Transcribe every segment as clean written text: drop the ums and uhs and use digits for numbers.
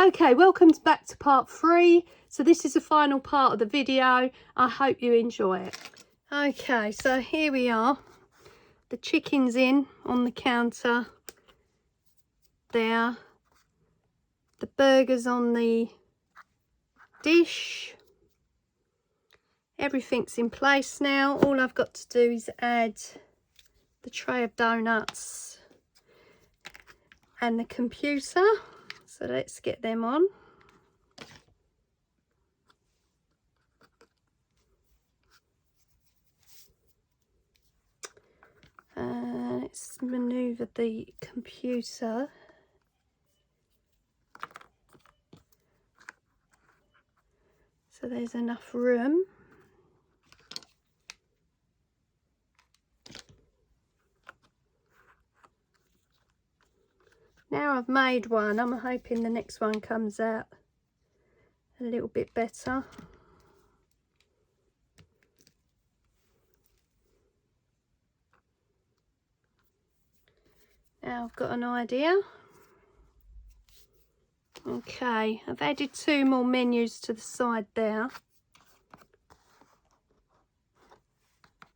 Okay, welcome back to part 3. So this is the final part of the video. I hope you enjoy it. Okay, so here we are. The chicken's in on the counter there. The burger's on the dish. Everything's in place now. All I've got to do is add the tray of donuts and the computer. So let's get them on. Let's manoeuvre the computer. So there's enough room. Now I've made one, I'm hoping the next one comes out a little bit better. Now I've got an idea. Okay, I've added 2 more menus to the side there.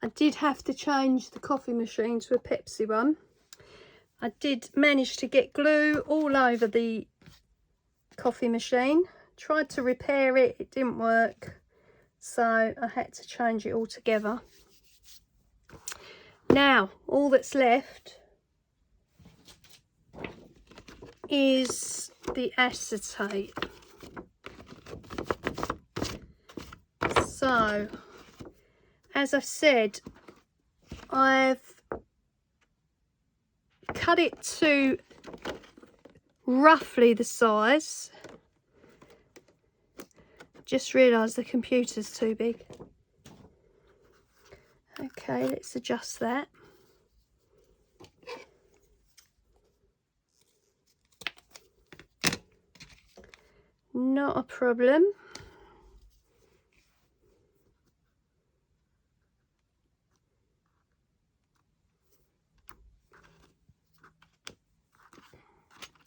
I did have to change the coffee machine to a Pepsi one. I did manage to get glue all over the coffee machine. Tried to repair it, it didn't work. So I had to change it all together. Now, all that's left is the acetate. So, as I said, I've cut it to roughly the size. Just realised the computer's too big. Okay, let's adjust that. Not a problem.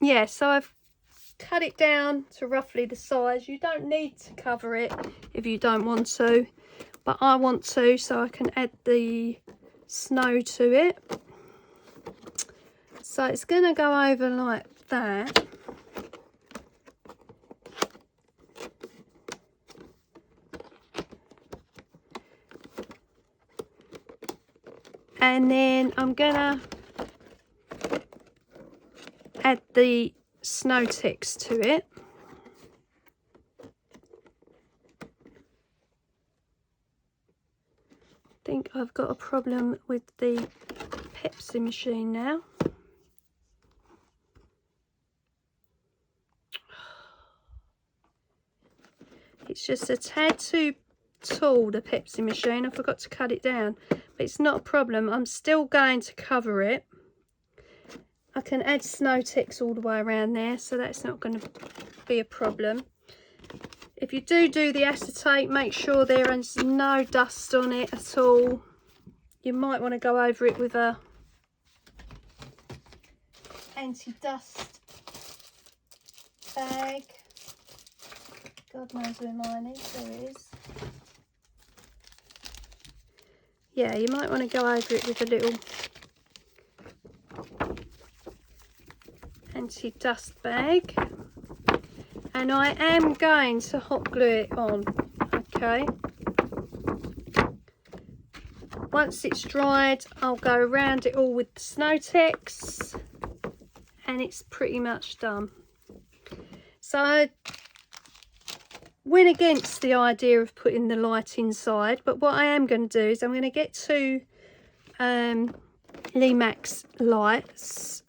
Yeah, so I've cut it down to roughly the size. You don't need to cover it if you don't want to, but I want to, so I can add the snow to it. So it's going to go over like that. And then I'm gonna add the snow ticks to it. I think I've got a problem with the Pepsi machine now. It's just a tad too tall, the Pepsi machine. I forgot to cut it down, but it's not a problem. I'm still going to cover it. I can add snow ticks all the way around there, so that's not going to be a problem. If you do the acetate, make sure there is no dust on it at all. You might want to go over it with a anti-dust bag. God knows where mine is. There it is. Yeah, you might want to go over it with a little anti-dust bag. And I am going to hot glue it on. Okay. Once it's dried, I'll go around it all with the snow ticks, and it's pretty much done. So I went against the idea of putting the light inside, but what I am going to do is I'm going to get 2 Limax lights.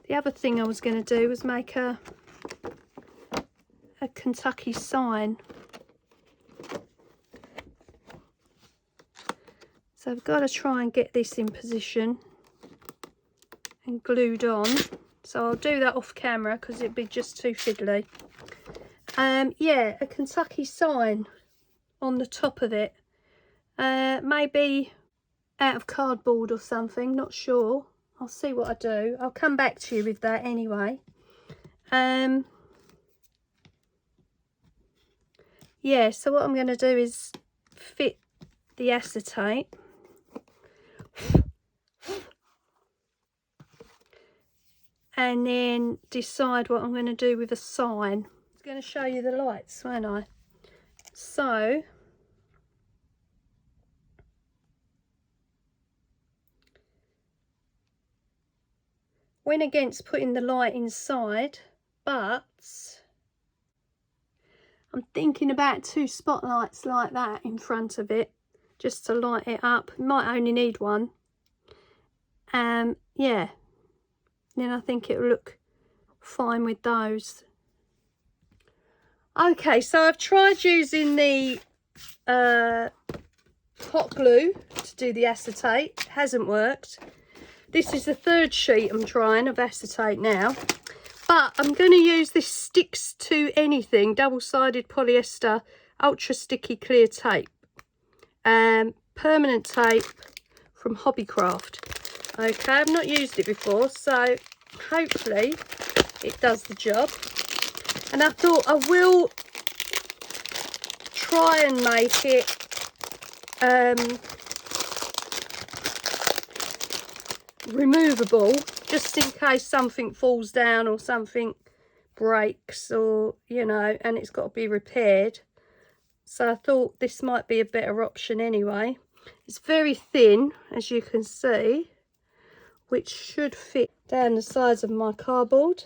The other thing I was going to do was make a Kentucky sign. So I've got to try and get this in position and glued on. So I'll do that off camera because it'd be just too fiddly. Yeah, a Kentucky sign on the top of it. Maybe out of cardboard or something, not sure. I'll see what I do. I'll come back to you with that anyway. Yeah, so what I'm going to do is fit the acetate. And then decide what I'm going to do with a sign. I'm going to show you the lights, won't I? So, went against putting the light inside, but I'm thinking about 2 spotlights like that in front of it, just to light it up. Might only need one. Yeah. Then I think it'll look fine with those. Okay, so I've tried using the hot glue to do the acetate. It hasn't worked. This is the 3rd sheet I'm trying of acetate now. But I'm going to use this Sticks to Anything double-sided polyester ultra sticky clear tape. Permanent tape from Hobbycraft. Okay, I've not used it before, so hopefully it does the job. And I thought I will try and make it removable, just in case something falls down or something breaks, or you know, and it's got to be repaired. So I thought this might be a better option anyway. It's very thin, as you can see, which should fit down the sides of my cardboard.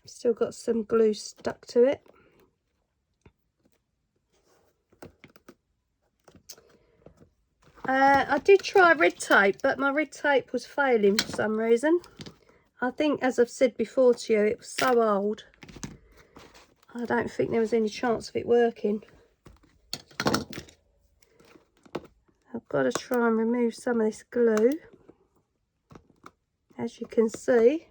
I've still got some glue stuck to it. I did try red tape, but my red tape was failing for some reason. I think, as I've said before to you, it was so old. I don't think there was any chance of it working. I've got to try and remove some of this glue. As you can see,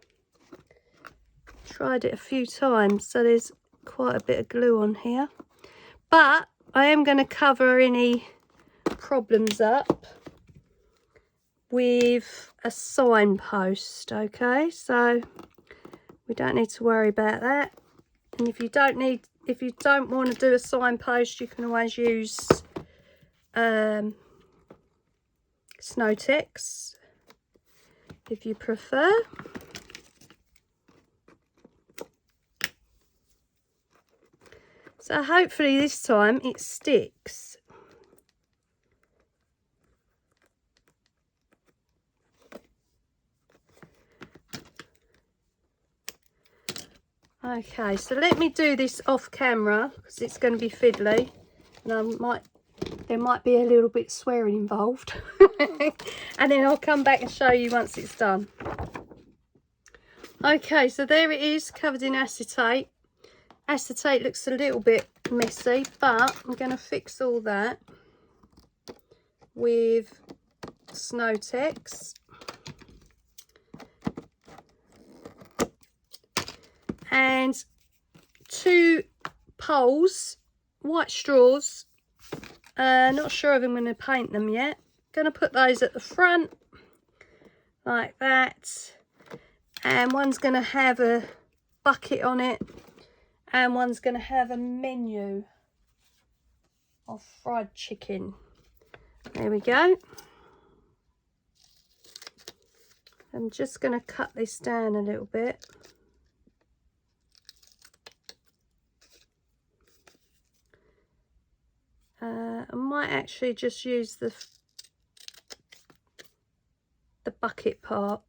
tried it a few times, so there's quite a bit of glue on here. But I am going to cover any problems up with a signpost. Okay, so we don't need to worry about that. And if you don't want to do a signpost, you can always use Snowtex if you prefer. So hopefully this time it sticks. Okay, so let me do this off camera because it's going to be fiddly, and there might be a little bit swearing involved. And then I'll come back and show you once it's done. Okay, so there it is, covered in acetate. Acetate looks a little bit messy, but I'm going to fix all that with Snowtex. And 2 poles, white straws. Not sure if I'm going to paint them yet. Going to put those at the front like that, and one's going to have a bucket on it, and one's going to have a menu of fried chicken. There we go. I'm just going to cut this down a little bit. I might actually just use the bucket part.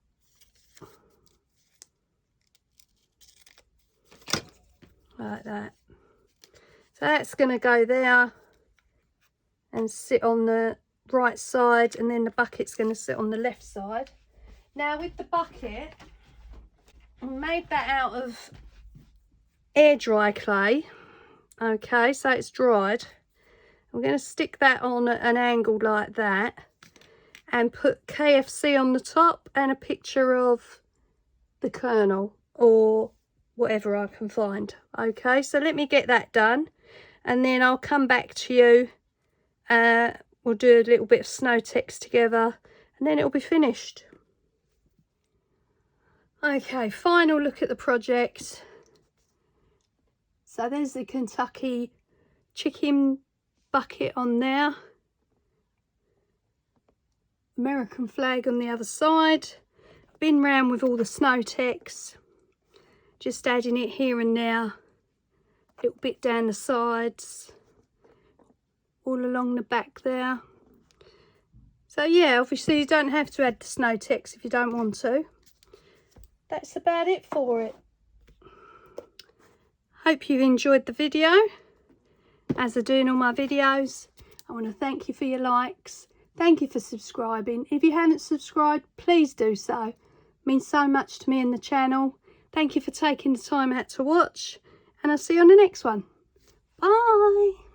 Like that. So that's going to go there and sit on the right side, and then the bucket's going to sit on the left side. Now with the bucket, I made that out of air dry clay. Okay, so it's dried. I'm going to stick that on at an angle like that and put KFC on the top and a picture of the Colonel or whatever I can find. Okay, so let me get that done, and then I'll come back to you we'll do a little bit of snow text together and then it'll be finished. Okay, final look at the project. So there's the Kentucky chicken bucket on there. American flag on the other side. Been round with all the snow text. Just adding it here and there. A little bit down the sides. All along the back there. So yeah, obviously you don't have to add the snow text if you don't want to. That's about it for it. Hope you enjoyed the video. As I do in all my videos, I want to thank you for your likes. Thank you for subscribing. If you haven't subscribed, please do so. It means so much to me and the channel. Thank you for taking the time out to watch. And I'll see you on the next one. Bye.